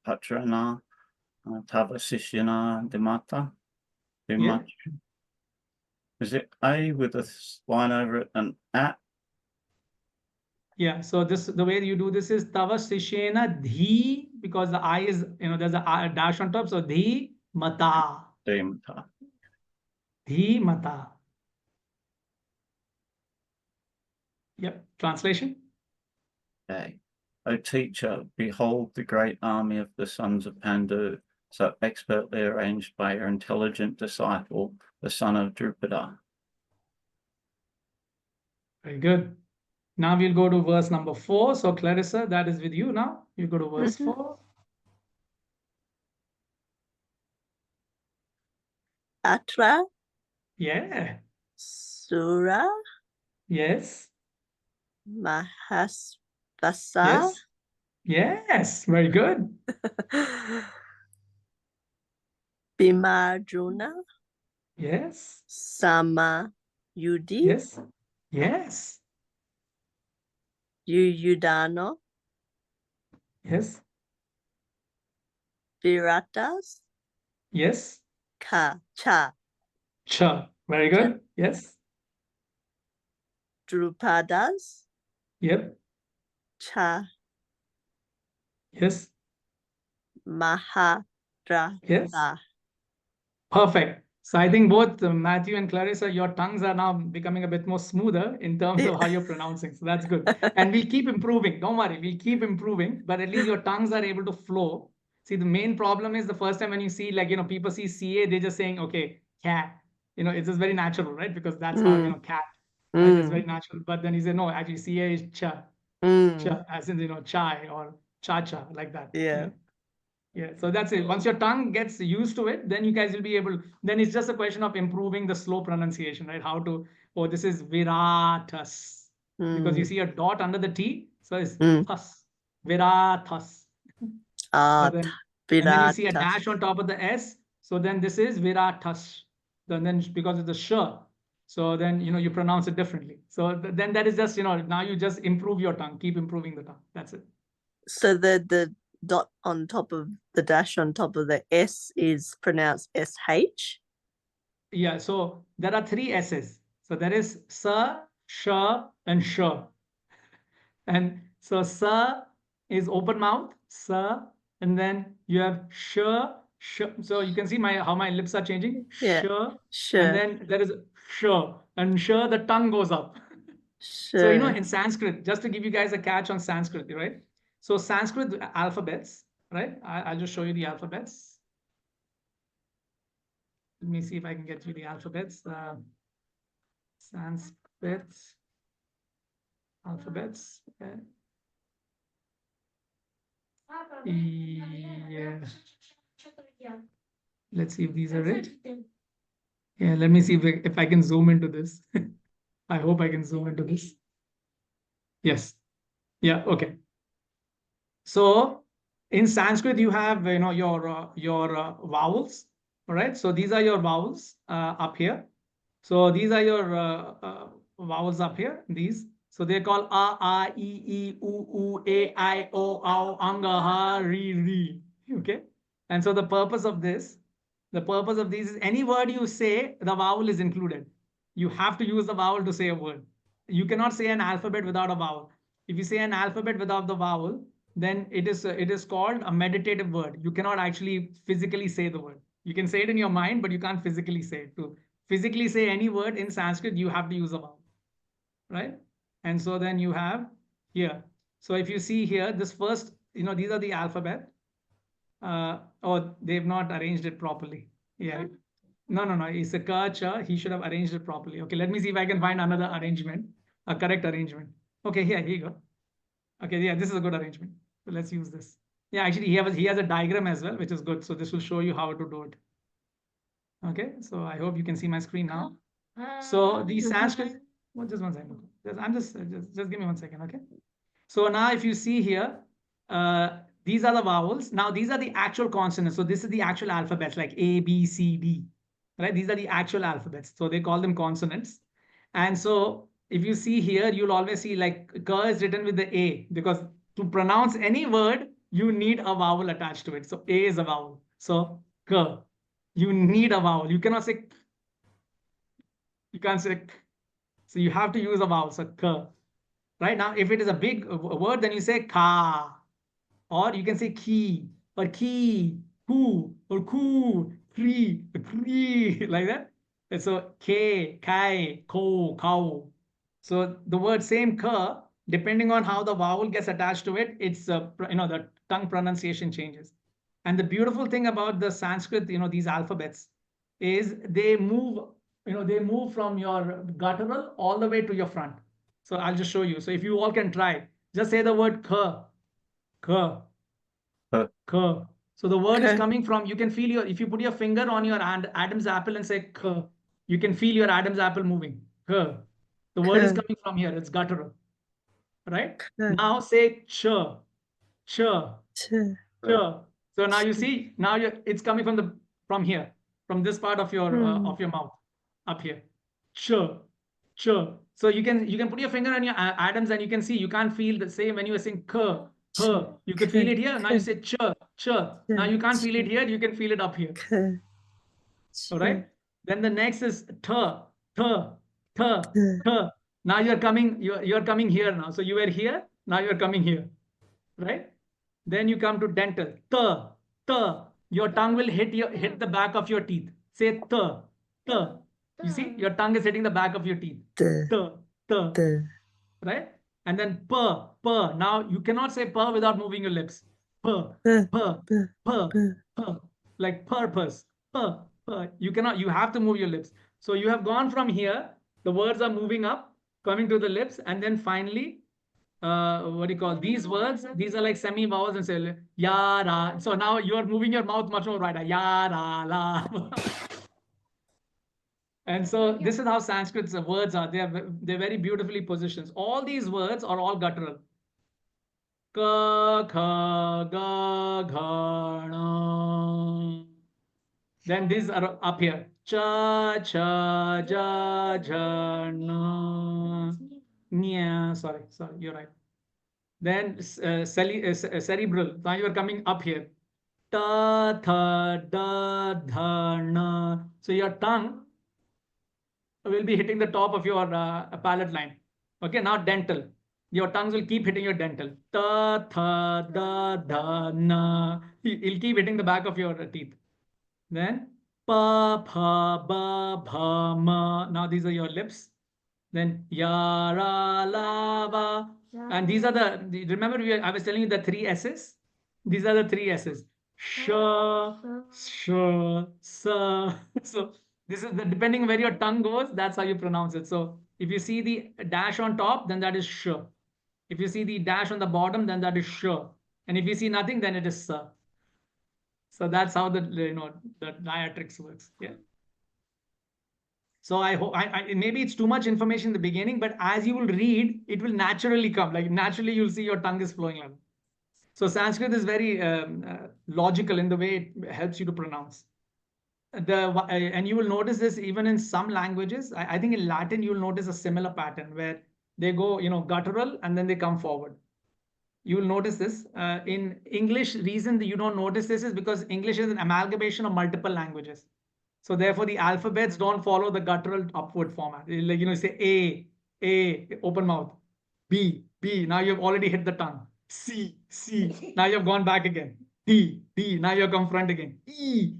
Patrana, Tavasishyana, Dimata, Dimach. Is it A with a line over it and at? Yeah, so the way you do this is Tava Sishena Dhi, because the I is, there's a dash on top. So Dhi Mata. Dimata. Dhi Mata. Yep. Translation. Okay. O teacher, behold the great army of the sons of Pandu, so expertly arranged by your intelligent disciple, the son of Drupada. Very good. Now we'll go to verse number 4. So Clarissa, that is with you now. You go to verse 4. Atra, Yeah. Sura, Yes. Mahasvasa, Yes. Yes. Very good. Bimarjuna, Yes. Sama Yudi, Yes. Yes. Yuyudano, Yes. Viratas, Yes. Cha, Cha. Very good. Yes. Drupadas, Yep. Cha, Yes. Mahadratha. Yes. Perfect. So I think both Matthew and Clarissa, your tongues are now becoming a bit more smoother in terms of how you're pronouncing. So that's good. And we'll keep improving. Don't worry. We'll keep improving. But at least your tongues are able to flow. See, the main problem is the first time when you see, people see CA, they're just saying, okay, cat. It's just very natural, right? Because that's how, cat. Right? It's very natural. But then you say, no, actually CA is cha. Cha, as in, chai or cha-cha, like that. Yeah. Yeah, so that's it. Once your tongue gets used to it, then you guys will be able, then it's just a question of improving the slow pronunciation, right? How to, this is viratas. Because you see a dot under the T, so it's thus, viratas. Ah, and then you see a Viratas. dash on top of the S, so then this is viratas. Then because it's a sh, so then, you pronounce it differently. So then that is just, now you just improve your tongue, keep improving the tongue. That's it. So the dot on top of the dash on top of the S is pronounced SH? Yeah, so there are 3 S's. So there is sa, sh, and sh. And so sa is open mouth, sa, and then you have sh, sh. So you can see how my lips are changing. Yeah. Sh, and then there is sh, and sh, the tongue goes up. So, in Sanskrit, just to give you guys a catch on Sanskrit, right? So Sanskrit alphabets, right? I'll just show you the alphabets. Let me see if I can get you the alphabets. Sanskrit alphabets. Yeah. Let's see if these are it. Yeah, let me see if I can zoom into this. I hope I can zoom into this. Yes. Yeah, okay. So in Sanskrit, you have your vowels. All right. So these are your vowels up here. So these are your vowels up here. These. So they're called a, I, u, a, I, o, au, anga, ha, ri, ri. Okay. And so the purpose of these is any word you say, the vowel is included. You have to use the vowel to say a word. You cannot say an alphabet without a vowel. If you say an alphabet without the vowel, then it is called a meditative word. You cannot actually physically say the word. You can say it in your mind, but you can't physically say it. To physically say any word in Sanskrit, you have to use a vowel, right? And so then you have here. So if you see here, this first, these are the alphabet. They've not arranged it properly. Yeah. No. It's a ka, cha. He should have arranged it properly. Okay, let me see if I can find another arrangement, a correct arrangement. Okay, here you go. Okay, yeah, this is a good arrangement. So let's use this. Yeah, actually, he has a diagram as well, which is good. So this will show you how to do it. Okay, so I hope you can see my screen now. So the Sanskrit, well, just one second. Just give me 1 second, okay? So now if you see here, these are the vowels. Now these are the actual consonants. So this is the actual alphabets like A, B, C, D, right? These are the actual alphabets. So they call them consonants. And so if you see here, you'll always see like ka is written with the A, because to pronounce any word, you need a vowel attached to it. So A is a vowel. So ka, you need a vowel. You cannot say, you can't say, so you have to use a vowel. So ka. Right now, if it is a big word, then you say ka, or you can say ki, or ki, ku, or ku, kri, kri, like that. And so ke, kai, ko, cow. So the word same ka, depending on how the vowel gets attached to it, it's the tongue pronunciation changes. And the beautiful thing about the Sanskrit, these alphabets, is they move, they move from your guttural all the way to your front. So I'll just show you. So if you all can try, just say the word ka, ka, ka. So the word is Ka. coming from, you can feel if you put your finger on your Adam's apple and say ka, you can feel your Adam's apple moving. Ka. The word is Ka. coming from here, it's guttural. Right? Ka. Now say ch, ch, Ch. ch. So now you see, now it's coming from here, from this part of your mouth, up here. Ch, ch. So you can put your finger on your Adams and you can see, you can't feel the same when you were saying k, h. You could feel it here. Now you say ch, ch. Now you can't feel it here. You can feel it up here. Ka. All right. Then the next is th, th, th, th. Now you're coming here now. So you were here. Now you're coming here. Right. Then you come to dental. Th, th. Your tongue will hit the back of your teeth. Say th, th. You see, your tongue is hitting the back of your teeth. Th, th. Right? And then p, p. Now you cannot say p without moving your lips. P, p, like purpose. P, p. You have to move your lips. So you have gone from here, the words are moving up, coming to the lips, and then finally, what do you call these words? These are like semi vowels and say ya, ra. So now you are moving your mouth much more wider. Ya, ra, la. And so this is how Sanskrit's words are. They're very beautifully positioned. All these words are all guttural. Ka, kha, ga, gha, na. Then these are up here. Cha, cha, ja, ja, na. Nya. Sorry, you're right. Then cerebral. Now you are coming up here. Ta, tha, da, dha, na. So your tongue will be hitting the top of your palate line. Okay, now dental. Your tongues will keep hitting your dental. Ta, tha, da, dha, na. It'll keep hitting the back of your teeth. Then pa, pha, ba, bha, ma. Now these are your lips. Then ya, ra, la, va. And these are remember I was telling you the 3 S's? These are the 3 S's. Sh, sh, sa. So this is depending where your tongue goes, that's how you pronounce it. So if you see the dash on top, then that is sh. If you see the dash on the bottom, then that is sh. And if you see nothing, then it is sa. So that's how the diatrics works. Yeah. So I hope maybe it's too much information in the beginning, but as you will read, it will naturally come. Like naturally, you'll see your tongue is flowing like. So Sanskrit is very logical in the way it helps you to pronounce. And you will notice this even in some languages. I think in Latin you will notice a similar pattern where they go, guttural and then they come forward. You will notice this. In English, reason that you don't notice this is because English is an amalgamation of multiple languages. So therefore, the alphabets don't follow the guttural upward format. Like, say A, open mouth. B, now you've already hit the tongue. C, now you've gone back again. D, now you've come front again. E,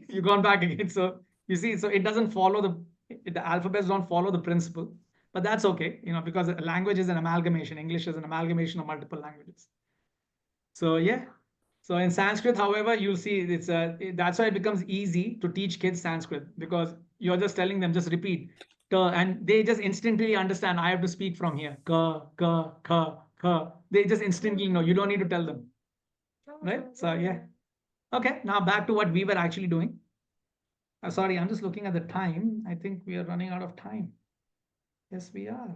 you've gone back again. So you see, so it doesn't follow the alphabets don't follow the principle. But that's okay, because language is an amalgamation. English is an amalgamation of multiple languages. So yeah. So in Sanskrit, however, you'll see that's why it becomes easy to teach kids Sanskrit, because you're just telling them, just repeat, ka, and they just instantly understand, I have to speak from here. Ka, ka, ka, ka. They just instantly know. You don't need to tell them. Right? So yeah. Okay, now back to what we were actually doing. Sorry, I'm just looking at the time. I think we are running out of time. Yes, we are.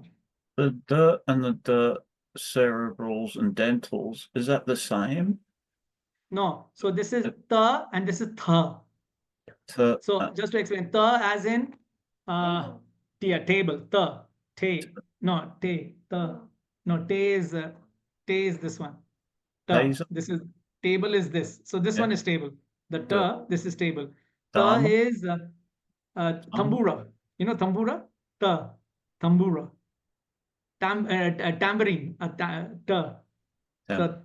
The dirt and the dirt, cerebrals and dentals, is that the same? No, so this is ta and this is tha. To, So just to explain, ta as in table, ta, te, no, te, ta, no, te is this one. Ta, Taser? this is table is this. So this Yeah. one is table. The ta, this is table. Ta Dharma? is tambura. You know tambura? Ta, tambura. Tambourine, ta. Yeah.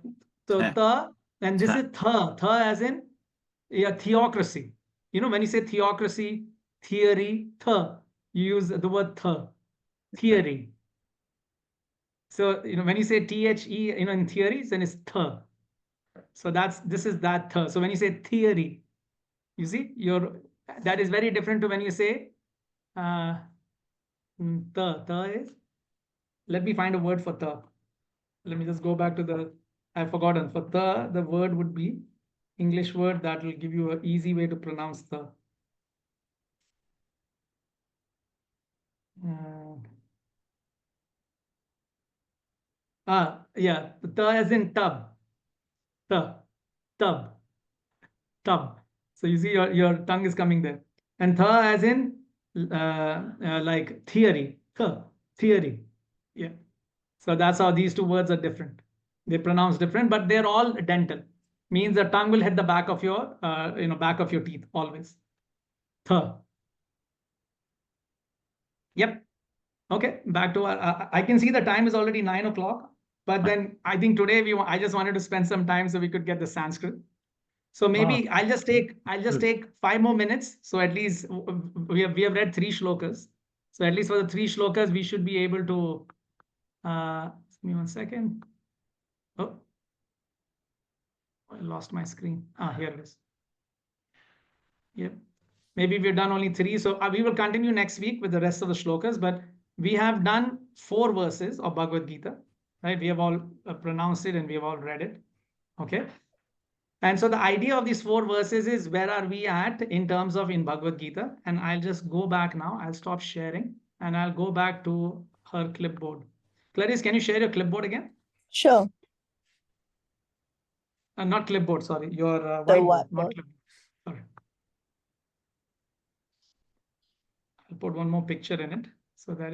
So Ta- ta, and this ta- is tha as in theocracy. You know, when you say theocracy, theory, you use the word theory. So, you know, when you say THE, you know, in theories, then it's So this is that So when you say theory, you see, that is very different to when you say is, let me find a word for Let me just go back to I've forgotten. For the word would be English word that will give you an easy way to pronounce yeah, the as in tub. Tub. So you see your tongue is coming there. And tha as in like theory. Theory. Yeah. So that's how these two words are different. They pronounce different, but they're all dental. Means the tongue will hit the back of your back of your teeth always. Tha. Yep. Okay, back to I can see the time is already 9 o'clock, but then I think today I just wanted to spend some time so we could get the Sanskrit. So maybe I'll just take 5 more minutes. So at least we have read 3 shlokas. So at least for the 3 shlokas, we should be able to give me 1 second. Oh, I lost my screen. Here it is. Yep. Maybe we've done only 3. So we will continue next week with the rest of the shlokas, but we have done 4 verses of Bhagavad Gita, right? We have all pronounced it and we have all read it. Okay. And so the idea of these 4 verses is, where are we at in terms of in Bhagavad Gita? And I'll just go back now. I'll stop sharing and I'll go back to her clipboard. Clarice, can you share your clipboard again? Sure. Not clipboard, sorry. Your The whiteboard, not whiteboard. clipboard. Sorry. I'll put one more picture in it so that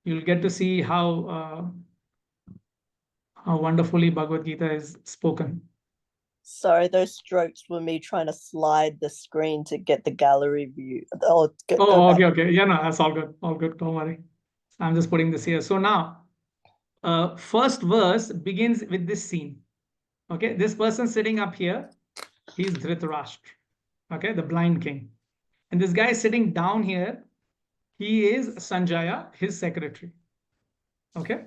you'll get to see how wonderfully Bhagavad Gita is spoken. Sorry, those strokes were me trying to slide the screen to get the gallery view. Okay. Yeah, no, that's all good. All good. Don't worry. I'm just putting this here. So now, first verse begins with this scene. Okay, this person sitting up here, he's Dhritarashtra. Okay, the blind king. And this guy sitting down here, he is Sanjaya, his secretary. Okay.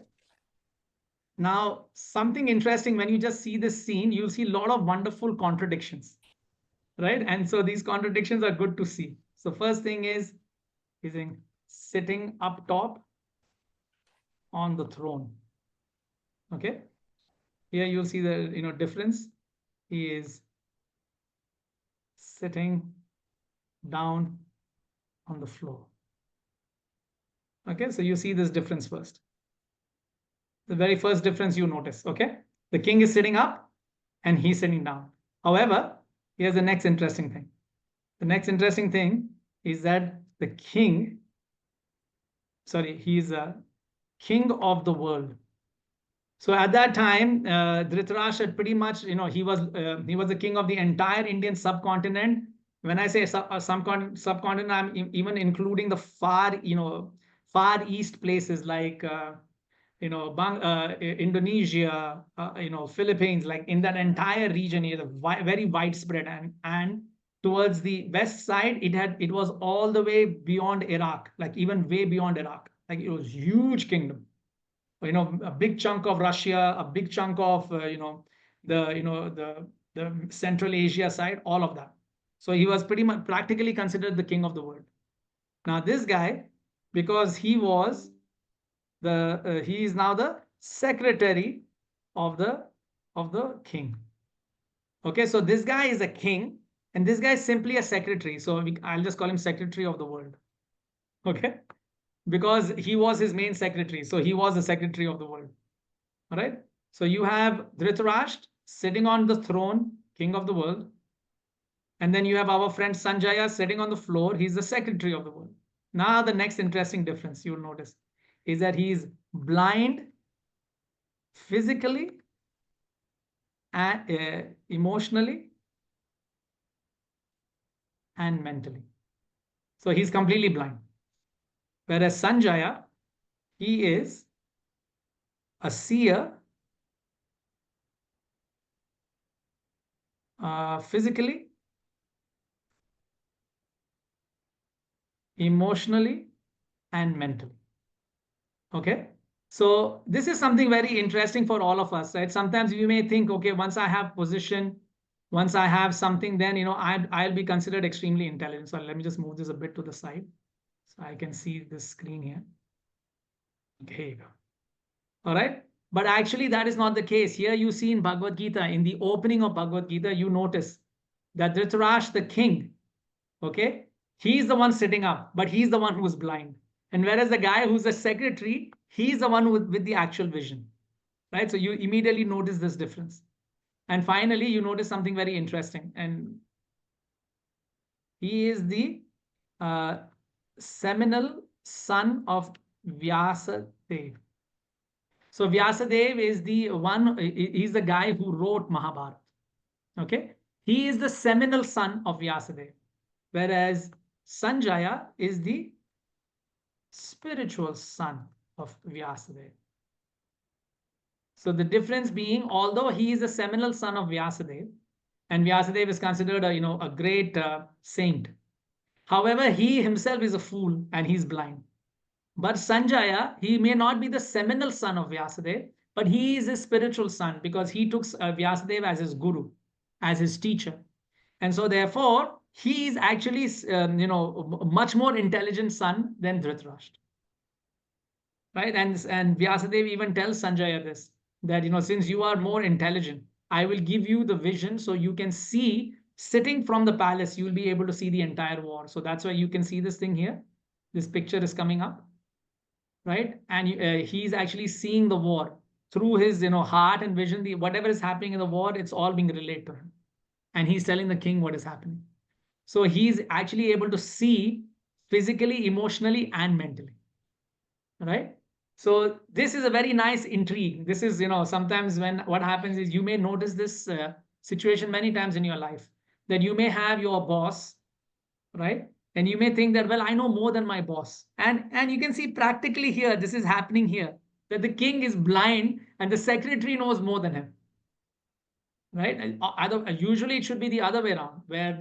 Now, something interesting, when you just see this scene, you'll see a lot of wonderful contradictions, right? And so these contradictions are good to see. So first thing is, he's sitting up top on the throne. Okay. Here you'll see the difference. He is sitting down on the floor. Okay, so you see this difference first. The very first difference you notice. Okay, the king is sitting up and he's sitting down. However, here's the next interesting thing. The next interesting thing is that the king, he's a king of the world. So at that time, Dhritarashtra had pretty much, he was the king of the entire Indian subcontinent. When I say subcontinent, I'm even including the far east places like Indonesia, Philippines. Like in that entire region, he is very widespread, and towards the west side, it was all the way beyond Iraq, like even way beyond Iraq. Like it was huge kingdom. A big chunk of Russia, a big chunk of the Central Asia side, all of that. So he was pretty much practically considered the king of the world. Now this guy, because he was he is now the secretary of the king. Okay, so this guy is a king, and this guy is simply a secretary. So I'll just call him secretary of the world. Okay, because he was his main secretary, so he was the secretary of the world. All right. So you have Dhritarashtra sitting on the throne, king of the world, and then you have our friend Sanjaya sitting on the floor. He's the secretary of the world. Now the next interesting difference you'll notice is that he is blind physically and emotionally and mentally. So he's completely blind. Whereas Sanjaya, he is a seer physically, emotionally, and mentally. Okay. So this is something very interesting for all of us, right? Sometimes you may think, okay, once I have position, once I have something, then I'll be considered extremely intelligent. So let me just move this a bit to the side so I can see this screen here. Okay, here you go. All right. But actually, that is not the case. Here you see in Bhagavad Gita, in the opening of Bhagavad Gita, you notice that Dhritarashtra, the king, okay, he's the one sitting up, but he's the one who's blind. And whereas the guy who's the secretary, he's the one with the actual vision, right? So you immediately notice this difference. And finally, you notice something very interesting. And he is the seminal son of Vyasadeva. So Vyasadeva is the one, he's the guy who wrote Mahabharata. Okay. He is the seminal son of Vyasadeva. Whereas Sanjaya is the spiritual son of Vyasadeva. So the difference being, although he is a seminal son of Vyasadeva, and Vyasadeva is considered a great saint. However, he himself is a fool and he's blind. But Sanjaya, he may not be the seminal son of Vyasadeva, but he is his spiritual son because he took Vyasadeva as his guru, as his teacher. And so therefore, he is actually, a much more intelligent son than Dhritarashtra. Right? And Vyasadeva even tells Sanjaya this, that, since you are more intelligent, I will give you the vision so you can see, sitting from the palace, you will be able to see the entire war. So that's why you can see this thing here. This picture is coming up, right? And he's actually seeing the war through his, heart and vision. Whatever is happening in the war, it's all being relayed to him. And he's telling the king what is happening. So he's actually able to see physically, emotionally, and mentally, right? So this is a very nice intrigue. This is, sometimes when what happens is you may notice this situation many times in your life, that you may have your boss, right? And you may think that, well, I know more than my boss. And you can see practically here, this is happening here, that the king is blind and the secretary knows more than him. Right? Usually it should be the other way around, where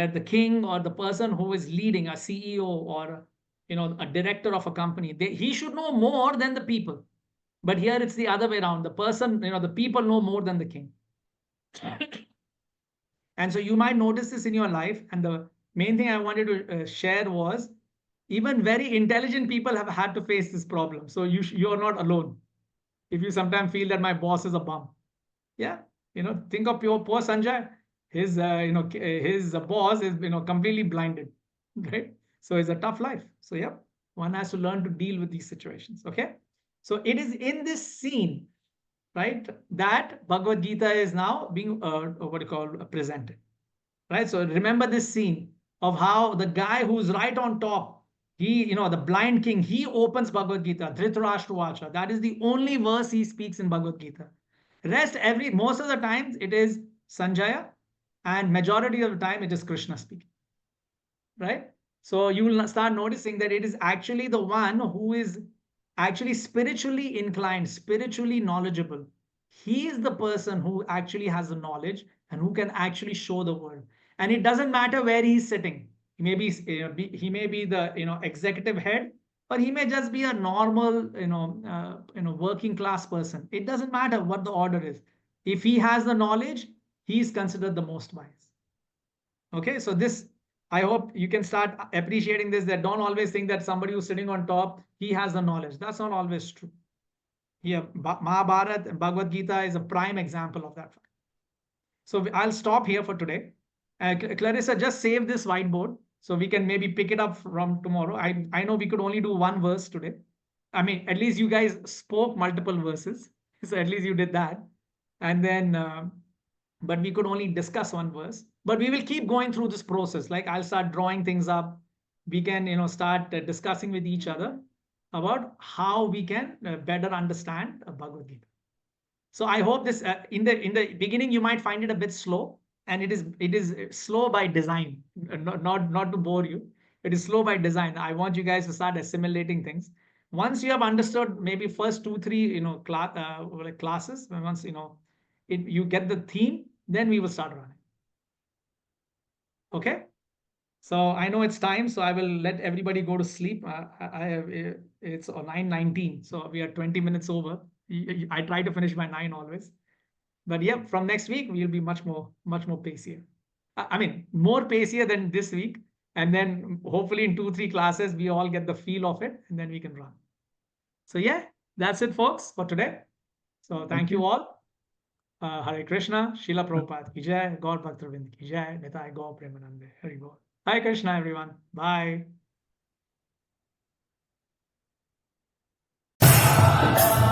the king or the person who is leading, a CEO or a director of a company, he should know more than the people. But here it's the other way around. The person, the people know more than the king. And so you might notice this in your life. And the main thing I wanted to share was, even very intelligent people have had to face this problem. So you're not alone. If you sometimes feel that my boss is a bum, yeah, think of your poor Sanjay. His his boss is completely blinded, right? So it's a tough life. So yeah, one has to learn to deal with these situations. Okay, so it is in this scene, right, that Bhagavad Gita is now being presented, right? So remember this scene of how the guy who's right on top, he, the blind king, he opens Bhagavad Gita, Dhritarashtra Vacha. That is the only verse he speaks in Bhagavad Gita. Rest, most of the times it is Sanjaya, and majority of the time it is Krishna speaking, right? So you will start noticing that it is actually the one who is actually spiritually inclined, spiritually knowledgeable. He is the person who actually has the knowledge and who can actually show the world. And it doesn't matter where he's sitting. He may be, he may be the executive head, or he may just be a normal working class person. It doesn't matter what the order is. If he has the knowledge, he is considered the most wise. Okay, so this, I hope you can start appreciating this, that don't always think that somebody who's sitting on top, he has the knowledge. That's not always true. Here, Mahabharata and Bhagavad Gita is a prime example of that. So I'll stop here for today. Clarissa, just save this whiteboard so we can maybe pick it up from tomorrow. I know we could only do one verse today. I mean, at least you guys spoke multiple verses. So at least you did that. And then, but we could only discuss one verse. But we will keep going through this process. Like I'll start drawing things up. We can, start discussing with each other about how we can better understand Bhagavad Gita. So I hope this in the beginning you might find it a bit slow, and it is slow by design, not to bore you. It is slow by design. I want you guys to start assimilating things. Once you have understood maybe first 2-3 classes, once you get the theme, then we will start running. Okay. So I know it's time, so I will let everybody go to sleep. It's 9:19, so we are 20 minutes over. I try to finish by 9 always. But yeah, from next week, we'll be much more pacier. I mean, more pacier than this week. And then hopefully in 2-3 classes, we all get the feel of it, and then we can run. So yeah, that's it, folks, for today. So thank you all. Hare Krishna, Srila Prabhupada ki jai, Gaur Bhaktarvind ki jai, Nitai Gaur Premanande, Hari Bol. Hare Krishna, everyone. Bye. Hare Krishna.